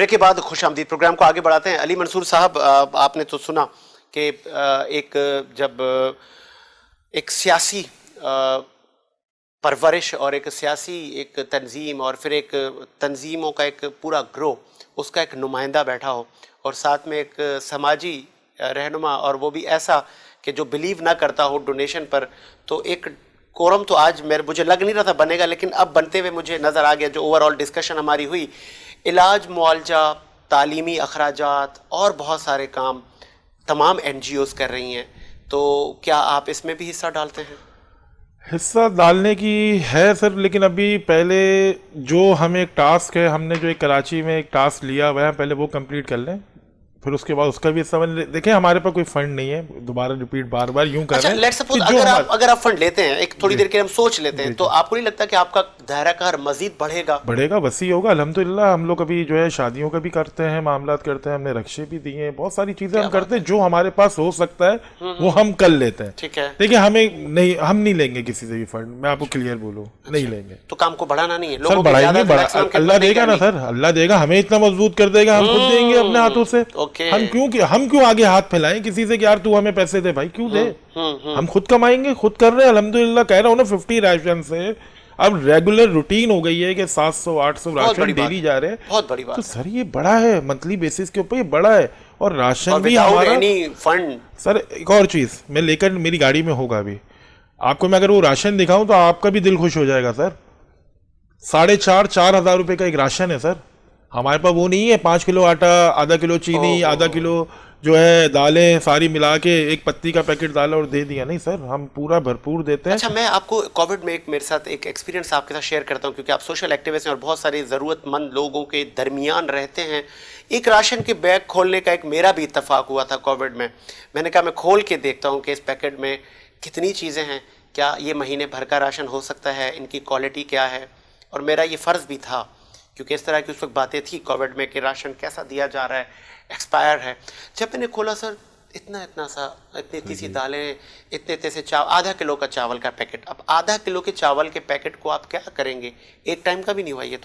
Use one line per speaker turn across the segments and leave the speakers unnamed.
Break کے بعد خوش آمدید پروگرام کو آگے بڑھاتے ہیں. علی منصور صاحب, آپ نے تو سنا کہ جب ایک سیاسی پرورش اور ایک سیاسی ایک تنظیم اور پھر ایک تنظیموں کا ایک پورا گروہ, اس کا ایک نمائندہ بیٹھا ہو اور ساتھ میں ایک سماجی رہنما, اور وہ بھی ایسا کہ جو بلیو نہ کرتا ہو ڈونیشن پر, تو ایک کورم تو آج مجھے لگ نہیں رہا تھا بنے گا, لیکن اب بنتے ہوئے مجھے نظر آ گیا. جو اوور آل ڈسکشن ہماری ہوئی, علاج, معالجہ, تعلیمی اخراجات اور بہت سارے کام تمام این جی اوز کر رہی ہیں. تو کیا آپ اس میں بھی حصہ ڈالتے ہیں؟
حصہ ڈالنے کی ہے سر, لیکن ابھی پہلے جو ہمیں ایک ٹاسک ہے, ہم نے جو ایک کراچی میں ایک ٹاسک لیا ہوا ہے, پہلے وہ کمپلیٹ کر لیں, پھر اس کے بعد اس کا بھی حصہ دیکھیں. ہمارے پاس کوئی فنڈ نہیں ہے, دوبارہ ریپیٹ بار بار یوں کر رہے ہیں.
لیٹس سپوز اگر آپ فنڈ لیتے ہیں, ایک تھوڑی دیر کے ہم سوچ لیتے ہیں, تو آپ کو نہیں لگتا کہ آپ کا دائرہ کار مزید بڑھے گا,
وسیع ہوگا؟ الحمدللہ ہم لوگ ابھی جو ہے شادیوں کا بھی کرتے ہیں, معاملات کرتے ہیں, ہم نے رکشے بھی دیے ہیں, بہت ساری چیزیں ہم کرتے ہیں. جو ہمارے پاس ہو سکتا ہے وہ ہم کر لیتے ہیں.
ٹھیک ہے,
دیکھیں ہم نہیں لیں گے کسی سے بھی فنڈ, میں آپ کو کلیئر بولوں, نہیں لیں گے.
تو کام کو بڑھانا نہیں ہے,
سر بڑھائیں گے, اللہ دے گا نا سر, اللہ دے گا, ہمیں اتنا مضبوط کر دے گا, ہم خود دیں گے اپنے ہاتھوں سے. ہم کیوں آگے ہاتھ پھیلائیں کسی سے کہ یار تو ہمیں پیسے دے؟ بھائی کیوں دے, ہم خود کمائیں گے, خود کر رہے ہیں الحمدللہ. کہہ رہا ہوں نا 50 راشن سے اب ریگولر روٹین ہو گئی ہے کہ 700-800 راشن ڈیلی جا رہے ہیں.
بہت بڑی بات.
تو سر یہ بڑا ہے, منتھلی بیسس کے اوپر یہ بڑا ہے. اور راشن بھی ہمارا
فنڈ.
سر ایک اور چیز میں لے کر میری گاڑی میں ہوگا ابھی, آپ کو میں اگر وہ راشن دکھاؤں تو آپ کا بھی دل خوش ہو جائے گا. سر 4,500 روپے کا ایک راشن ہے سر. ہمارے پاس وہ نہیں ہے 5 کلو آٹا, آدھا کلو چینی, آدھا کلو جو ہے دالیں ساری ملا کے ایک پتی کا پیکٹ ڈالا اور دے دیا. نہیں سر, ہم پورا بھرپور دیتے ہیں.
اچھا, میں آپ کو کووڈ میں میرے ساتھ ایک ایکسپیرینس آپ کے ساتھ شیئر کرتا ہوں, کیونکہ آپ سوشل ایکٹیوسٹ ہیں اور بہت سارے ضرورت مند لوگوں کے درمیان رہتے ہیں. ایک راشن کے بیگ کھولنے کا ایک میرا بھی اتفاق ہوا تھا کووڈ میں. میں نے کہا میں کھول کے دیکھتا ہوں کہ اس پیکٹ میں کتنی چیزیں ہیں, کیا یہ مہینے بھر کا راشن ہو سکتا ہے, ان کی کوالٹی کیا ہے. اور میرا یہ فرض بھی تھا, کیونکہ اس طرح کی اس وقت باتیں تھی کووڈ میں کہ راشن کیسا دیا جا رہا ہے, ایکسپائر ہے. جب میں نے کھولا سر, اتنی سی دالیں, اتنے سے آدھا کلو کا چاول کا پیکٹ. اب آدھا کلو کے چاول کے پیکٹ کو آپ کیا کریں گے, ایک ٹائم کا بھی نہیں ہوا یہ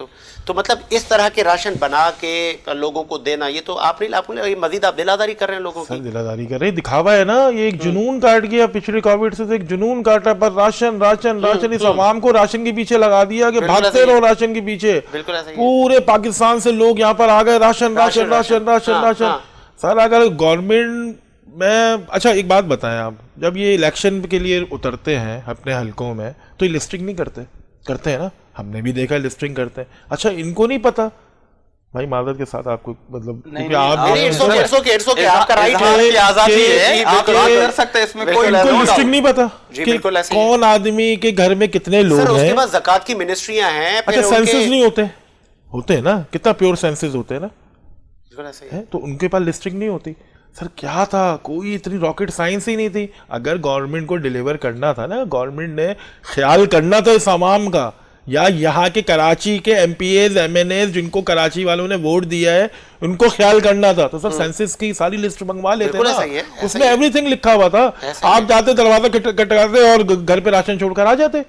تو مطلب اس طرح کے راشن بنا کے لوگوں کو دینا, یہ تو آپ نے مزید آپ دلاداری کر رہے ہیں لوگوں کی.
دلاداری کر رہے ہیں, دکھاوا ہے نا. یہ ایک جنون کاٹ گیا پچھلے کووڈ سے, ایک جنون کاٹا پر راشن راشن راشن. اس عوام کو راشن کے پیچھے لگا دیا کہ بھاگتے رہو راشن کے پیچھے. پورے پاکستان سے لوگ یہاں پر آ گئے, ration ration ration ration ration. Sir اگر گورنمنٹ میں, اچھا ایک بات بتائیں آپ, جب یہ الیکشن کے لیے اترتے ہیں اپنے حلقوں میں تو یہ لسٹنگ نہیں کرتے ہیں نا, ہم نے بھی دیکھا لسٹنگ کرتے ہیں. اچھا ان کو نہیں پتا بھائی, معذرت کے ساتھ آپ کو مطلب لسٹنگ نہیں پتا کہ کون آدمی کے گھر میں کتنے لوگ ہیں.
زکوٰۃ کی منسٹریاں ہیں.
اچھا سینسز نہیں ہوتے ہیں نا, کتنا پیور سینسز ہوتے ہیں نا, تو ان کے پاس لسٹنگ نہیں ہوتی. سر کیا تھا, کوئی اتنی راکٹ سائنس ہی نہیں تھی. اگر گورنمنٹ کو ڈیلیور کرنا تھا نا, گورنمنٹ نے خیال کرنا تھا اس عوام کا, یا یہاں کے کراچی کے M P As M N As جن کو کراچی والوں نے ووٹ دیا ہے ان کو خیال کرنا تھا. تو سر سینسس کی ساری لسٹ منگوا لیتے نا, اس میں ایوری تھنگ لکھا ہوا تھا. آپ جاتے دروازہ کٹکاتے اور گھر پہ راشن چھوڑ کر آ جاتے.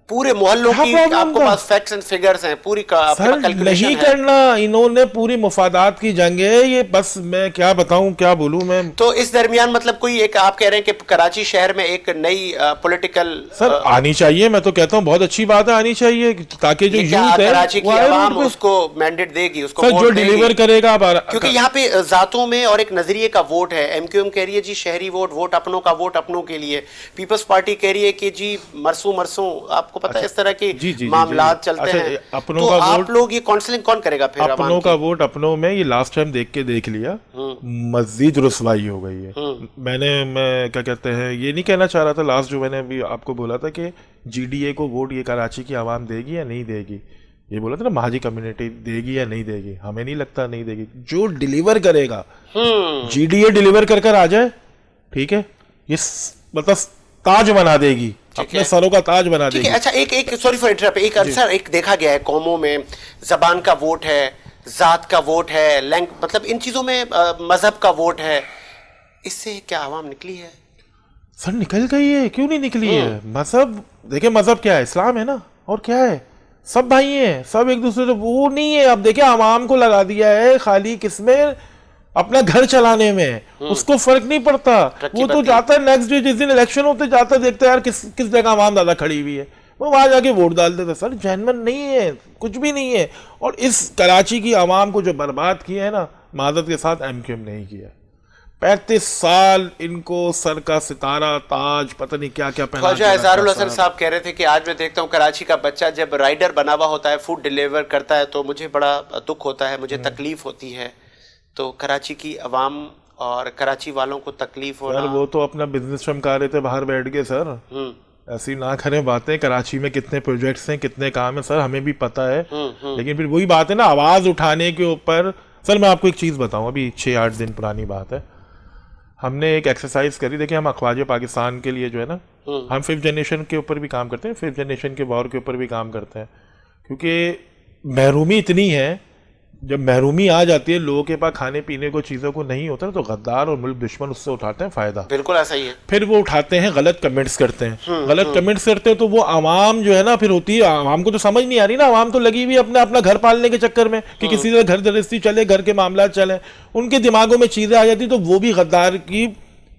پورے محلوں کی آپ کو پاس فیکٹس اینڈ فگرز ہیں, پوری کیلکولیشن
نہیں کرنا. انہوں نے پوری مفادات کی جنگ ہے یہ, بس میں کیا بتاؤں, کیا بولوں میں.
تو اس درمیان مطلب کوئی ایک آپ کہہ رہے ہیں کہ کراچی شہر میں ایک نئی پولیٹیکل
سر آنی چاہیے. میں تو کہتا ہوں بہت اچھی بات ہے, آنی چاہیے, تاکہ جو یوتھ ہے
کراچی کی عوام اس کو مینڈیٹ دے گی, اس کو
جو ڈیلیور کرے گا.
کیونکہ یہاں پہ ذاتوں میں اور ایک نظریے کا ووٹ ہے. ایم کیو ایم کہہ رہی ہے جی شہری ووٹ اپنوں کا ووٹ اپنوں کے لیے. پیپلز پارٹی کہہ رہی ہے کہ جی مرسوں آپ کو پتہ ہے اس طرح کی معاملات چلتے ہیں. تو آپ لوگ یہ کاؤنسلنگ کون کرے گا پھر؟
اپنوں کا ووٹ اپنوں میں, یہ لاسٹ ٹائم دیکھ لیا, مزید رسوائی ہو گئی ہے. میں کیا کہتے ہیں, یہ نہیں کہنا چاہ رہا تھا لاسٹ جو میں نے ابھی آپ کو بولا تھا کہ جی ڈی اے کو ووٹ یہ کراچی کی عوام دے گی یا نہیں دے گی, یہ بولا تھا نا مہاجی کمیونٹی دے گی یا نہیں دے گی. ہمیں نہیں لگتا نہیں دے گی. جو ڈیلیور کرے گا, جی ڈی اے ڈیلیور کر آ جائے, ٹھیک ہے, یہ مطلب تاج بنا دے گی, اپنے سروں کا تاج بنا دے گی.
اچھا ایک سوری فار انٹرپٹ, ایک اکثر ایک دیکھا گیا ہے قوموں میں, زبان کا ووٹ ہے, ذات کا ووٹ ہے, مطلب ان چیزوں میں مذہب کا ووٹ ہے. اس سے کیا عوام نکلی ہے؟
سر نکل گئی ہے, کیوں نہیں نکلی ہے. مذہب دیکھیں, مذہب کیا ہے, اسلام ہے نا, اور کیا ہے. सब भाई हैं, सब एक दूसरे से, वो नहीं है। अब देखिए आवाम को लगा दिया है खाली किसमें, अपना घर चलाने में, उसको फर्क नहीं पड़ता। वो तो जाता है नेक्स्ट डे जिस दिन इलेक्शन होते जाता देखता है यार किस जगह आवाम ज्यादा खड़ी हुई है, वो वहां जाके वोट डाल देता। सर जेन्युइन नहीं है, कुछ भी नहीं है। और इस कराची की आवाम को जो बर्बाद किया है ना, मादत के साथ एमक्यूएम नहीं किया। 35 साल इनको सर का सितारा ताज पता नहीं क्या क्या पहना।
ख्वाजा इज़हारुल हसन साहब कह रहे थे कि आज मैं देखता हूँ कराची का बच्चा जब राइडर बना हुआ होता है, फूड डिलीवर करता है, तो मुझे बड़ा दुख होता है, मुझे तकलीफ होती है। तो कराची की आवाम और कराची वालों को तकलीफ होना।
सर वो तो अपना बिजनेस चमका रहे थे बाहर बैठ के। सर ऐसी ना करें बातें। कराची में कितने प्रोजेक्ट्स हैं, कितने काम है सर, हमें भी पता है। लेकिन फिर वही बात है ना, आवाज उठाने के ऊपर। सर मैं आपको एक चीज बताऊं, अभी 6-8 दिन पुरानी बात है, हमने एक एक्सरसाइज करी। देखिए हम अखवाज पाकिस्तान के लिए जो है ना, हम 5th जनरेशन के ऊपर भी काम करते हैं, 5th जनरेशन के वॉर के ऊपर भी काम करते हैं। क्योंकि महरूमी इतनी है, जब महरूमी आ जाती है, लोगों के पास खाने पीने को चीज़ों को नहीं होता, तो गद्दार और मुल्क दुश्मन उससे उठाते हैं फ़ायदा।
बिल्कुल ऐसा ही है।
फिर वो उठाते हैं, गलत कमेंट्स करते हैं, गलत कमेंट्स करते हैं, तो वो आवाम जो है ना, फिर होती है, आवाम को तो समझ नहीं आ रही ना, आवाम तो लगी हुई अपना घर पालने के चक्कर में कि किसी तरह घर गृहस्थी चले, घर के मामला चले, उनके दिमागों में चीज़ें आ जाती, तो वो भी गद्दार की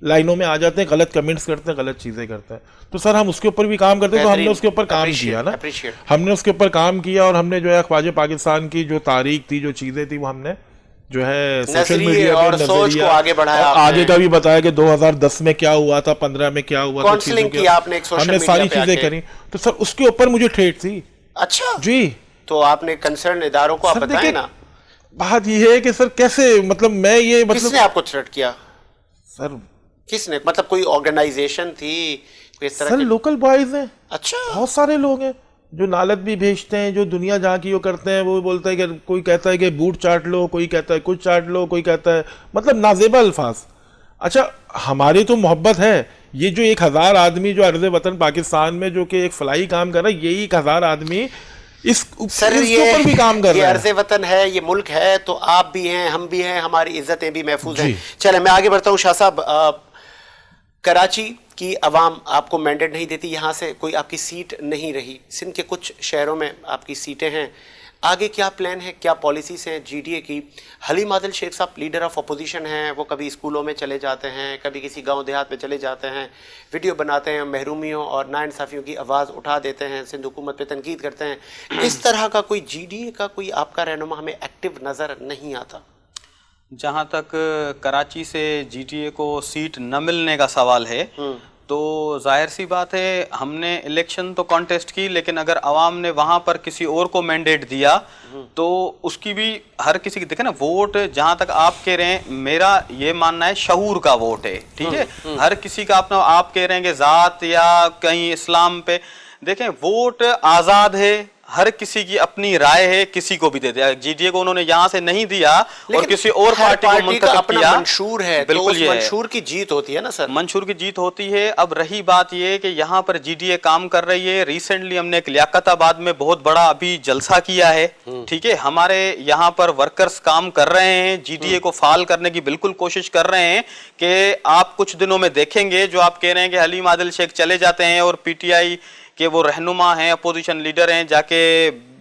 लाइनों में आ जाते हैं, गलत कमेंट्स करते हैं, गलत चीज़ें करते हैं। तो सर हम उसके ऊपर भी काम करते हैं, तो हमने उसके ऊपर काम किया ना, हमने उसके ऊपर काम किया। और हमने जो है ख्वाजा पाकिस्तान की जो तारीख थी, जो चीज़ें थी, वो हमने जो है सोशल मीडिया
और सोच को आगे बढ़ाया,
आगे का भी बताया कि 2010 में क्या हुआ था, 15 में क्या हुआ था, हमने सारी चीज़ें करी। तो सर उसके ऊपर मुझे ठेठ थी।
अच्छा
जी,
तो आपने कंसर्न इदारों को आप बताएं ना।
बात ये है कि सर कैसे, मतलब मैं ये
किसने आपको थ्रेट किया
सर?
किसने, मतलब कोई ऑर्गेनाइजेशन थी, कोई इस तरह
सर लोकल बॉयज हैं।
अच्छा,
बहुत सारे लोग हैं जो नालत भी भेजते हैं, जो दुनिया जहाँ की वो करते हैं। वो बोलता है कि कोई कहता है कि बूट चाट लो, कोई कहता है कुछ चाट लो, कोई कहता है, मतलब नाजेबा अल्फाज। अच्छा हमारी तो मोहब्बत है, ये जो 1000 आदमी जो अर्ज़ वतन पाकिस्तान में जो कि एक फलाई काम कर रहा है, यही 1000 आदमी
सर
इसके ऊपर भी काम कर रहे हैं।
अर्ज़ वतन है, ये मुल्क है, तो आप भी हैं, हम भी हैं, हमारी इज्जतें भी महफूज हैं। चले मैं आगे बढ़ता हूँ। शाह साहब, कराची की अवाम आपको मैंडेट नहीं देती, यहाँ से कोई आपकी सीट नहीं रही, सिंध के कुछ शहरों में आपकी सीटें हैं, आगे क्या प्लान है, क्या पॉलिसीज हैं जीडीए की? हलीम आदिल शेख साहब लीडर ऑफ अपोजिशन हैं, वो कभी स्कूलों में चले जाते हैं, कभी किसी गांव देहात में चले जाते हैं, वीडियो बनाते हैं, महरूमियों और नाइंसाफियों की आवाज़ उठा देते हैं, सिंध हुकूमत पे तनकीद करते हैं। इस तरह का कोई जीडीए का कोई आपका रहनुमा हमें एक्टिव नज़र नहीं आता।
जहाँ तक कराची से जीटीए को सीट न मिलने का सवाल है, तो जाहिर सी बात है, हमने इलेक्शन तो कॉन्टेस्ट की, लेकिन अगर आवाम ने वहाँ पर किसी और को मैंडेट दिया तो उसकी भी हर किसी की, देखे ना, वोट जहाँ तक आप कह रहे हैं, मेरा ये मानना है शऊर का वोट है, ठीक है। हर किसी का अपना, आप कह रहे हैं कि ज़ात या कहीं इस्लाम पे, देखें वोट आज़ाद है, हर किसी की अपनी राय है, किसी को भी दे दिया। जीडीए को उन्होंने यहाँ से नहीं दिया और किसी और पार्टी को मुंतखब किया,
मंशूर है,
बिल्कुल
तो मंशूर की जीत होती है ना सर,
मंशूर की जीत होती है। अब रही बात ये कि यहाँ पर जीडीए काम कर रही है। रिसेंटली हमने एक लियाकताबाद में बहुत बड़ा अभी जलसा किया है, ठीक है। हमारे यहाँ पर वर्कर्स काम कर रहे हैं, जीडीए को फाल करने की बिल्कुल कोशिश कर रहे हैं। कि आप कुछ दिनों में देखेंगे, जो आप कह रहे हैं कि हलीम आदिल शेख चले जाते हैं और पीटीआई के वो रहनुमा हैं, अपोजिशन लीडर हैं, जाके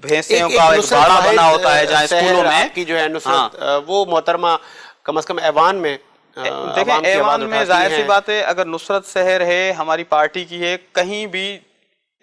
भैंसियों का एक बाड़ा बना होता है जहाँ स्कूलों में
की जो है नुसरत, वो मोहतरमा कम से कम ऐवान में,
देखें ऐवान में जाहिर सी बात है, अगर नुसरत शहर है, हमारी पार्टी की है, कहीं भी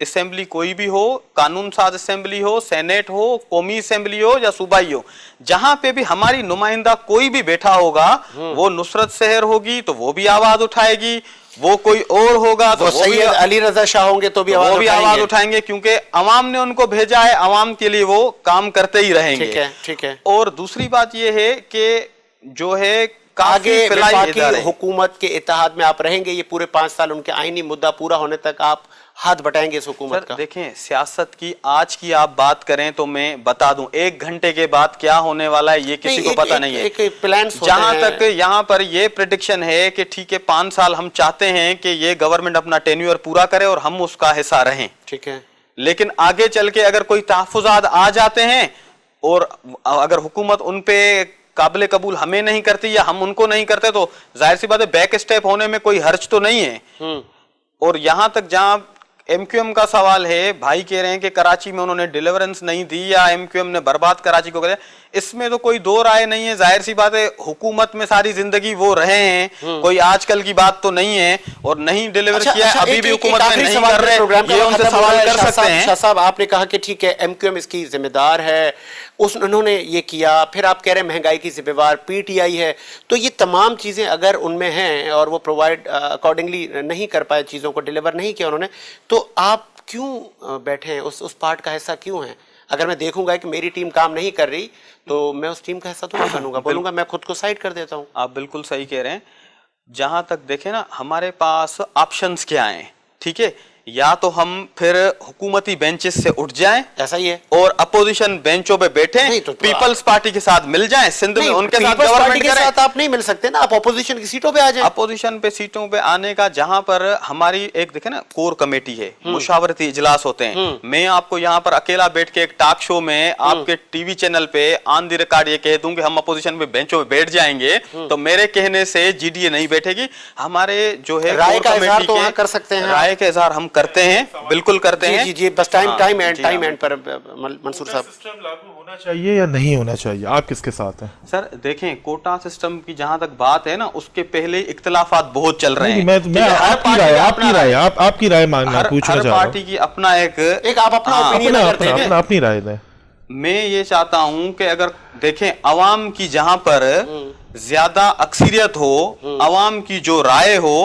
असेंबली कोई भी हो, कानून साज असेंबली हो, सेनेट हो, कौमी असेंबली हो या सूबाई हो, जहां पे भी हमारी नुमाइंदा कोई भी बैठा होगा, वो नुसरत शहर होगी तो वो भी आवाज उठाएगी, वो कोई और होगा तो वो भी
अली रजा शाह होंगे तो भी
आवाज उठाएंगे, क्योंकि अवाम ने उनको भेजा है, अवाम के लिए वो काम करते ही रहेंगे।
ठीक है, ठीक है।
और दूसरी बात ये है कि जो है
आगे वफाकी हुकूमत के इत्तेहाद में आप रहेंगे, ये पूरे 5 साल उनके आईनी मुद्दा पूरा होने तक आप हाथ बटाएंगे इस हुकूमत का?
देखें, सियासत की आज की आप बात करें तो मैं बता दूं, 1 घंटे के बाद क्या होने वाला है ये किसी को पता नहीं है। जहां तक यहाँ पर ये प्रेडिक्शन है कि ठीक है 5 साल हम चाहते हैं कि ये गवर्नमेंट अपना टेन्योर पूरा करे और हम उसका हिस्सा रहें,
ठीक है।
लेकिन आगे चल के अगर कोई तहफ़्फ़ुज़ात आ जाते हैं और अगर हुकूमत उन पे काबिल कबूल हमें नहीं करती या हम उनको नहीं करते, तो जाहिर सी बात है बैक स्टेप होने में कोई हर्ज तो नहीं है। और यहाँ तक जहाँ एमक्यूएम का सवाल है, भाई कह रहे हैं कि कराची में उन्होंने डिलीवरेंस नहीं दी या एमक्यूएम ने बर्बाद कराची को किया, इसमें तो कोई दो राय नहीं है। जाहिर सी बात है, हुकूमत में सारी जिंदगी वो रहे हैं, कोई आजकल की बात तो नहीं है, और नहीं डिलीवर किया अभी भी हुकूमत में नहीं कर रहे, ये उनसे सवाल कर सकते हैं।
शाह साहब, आपने कहा कि ठीक है एमक्यूएम इसकी जिम्मेदार है, उन्होंने ये किया, फिर आप कह रहे हैं महंगाई की जिम्मेदार पीटीआई है, तो ये तमाम चीजें अगर उनमें हैं और वो प्रोवाइड अकॉर्डिंगली नहीं कर पाए, चीजों को डिलीवर नहीं किया उन्होंने, तो आप क्यों बैठे हैं, उस पार्ट का हिस्सा क्यों है? अगर मैं देखूंगा कि मेरी टीम काम नहीं कर रही तो मैं उस टीम का हिस्सा तो नहीं बनूंगा, बोलूंगा मैं खुद को साइड कर देता हूं।
आप बिल्कुल सही कह रहे हैं। जहां तक देखें ना, हमारे पास ऑप्शंस क्या हैं, ठीक है, या तो हम फिर हुकूमती बेंचेस से उठ जाएं,
ऐसा ही है,
और अपोजिशन बेंचों पे बैठे,
तो
पीपल्स पार्टी के साथ मिल जाएं, सिंध में उनके साथ गवर्नमेंट करें।
साथ आप नहीं मिल सकते ना, आप अपोजिशन की सीटों पे आ जाएं।
अपोजिशन पे सीटों पे आने का, जहां पर हमारी एक देखे ना कोर कमेटी है, मुशावरती इजलास होते हैं, मैं आपको यहाँ पर अकेला बैठ के एक टॉक शो में आपके टीवी चैनल पे ऑन द रिकॉर्ड ये कह दूं कि हम अपोजिशन पे बेंचों पे बैठ जाएंगे, तो मेरे कहने से जीडीए नहीं बैठेगी। हमारे जो है
राय का इजहार तो वहां कर सकते हैं,
राय का इजहार हम करते हैं, बिल्कुल करते हैं।
जी बस टाइम एंड पर मंसूर साहब,
सिस्टम लागू होना चाहिए या नहीं होना चाहिए, आप किसके साथ हैं?
सर देखें, कोटा सिस्टम की जहां तक बात है ना, उसके पहले इख्तिलाफात बहुत चल रहे हैं।
मैं आपकी राय मांगना पूछना चाह रहा हूं।
पार्टी की अपना एक
आप अपना ओपिनियन
अपनी राय दें।
मैं ये चाहता हूं कि अगर देखें, अवाम की जहां पर ज्यादा अक्सरियत हो, अवाम की जो राय हो,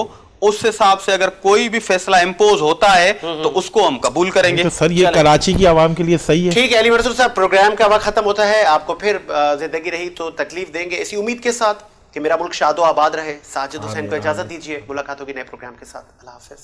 उस हिसाब से अगर कोई भी फैसला इंपोज होता है तो उसको हम कबूल करेंगे।
तो सर ये कराची की आवाम के लिए सही है।
ठीक है अली मंसूर साहब, प्रोग्राम का वक्त खत्म होता है, आपको फिर जिंदगी रही तो तकलीफ देंगे, इसी उम्मीद के साथ कि मेरा मुल्क शादो आबाद रहे। साजिद हुसैन को इजाजत दीजिए, मुलाकात होगी नए प्रोग्राम के साथ। अल्लाह हाफिज।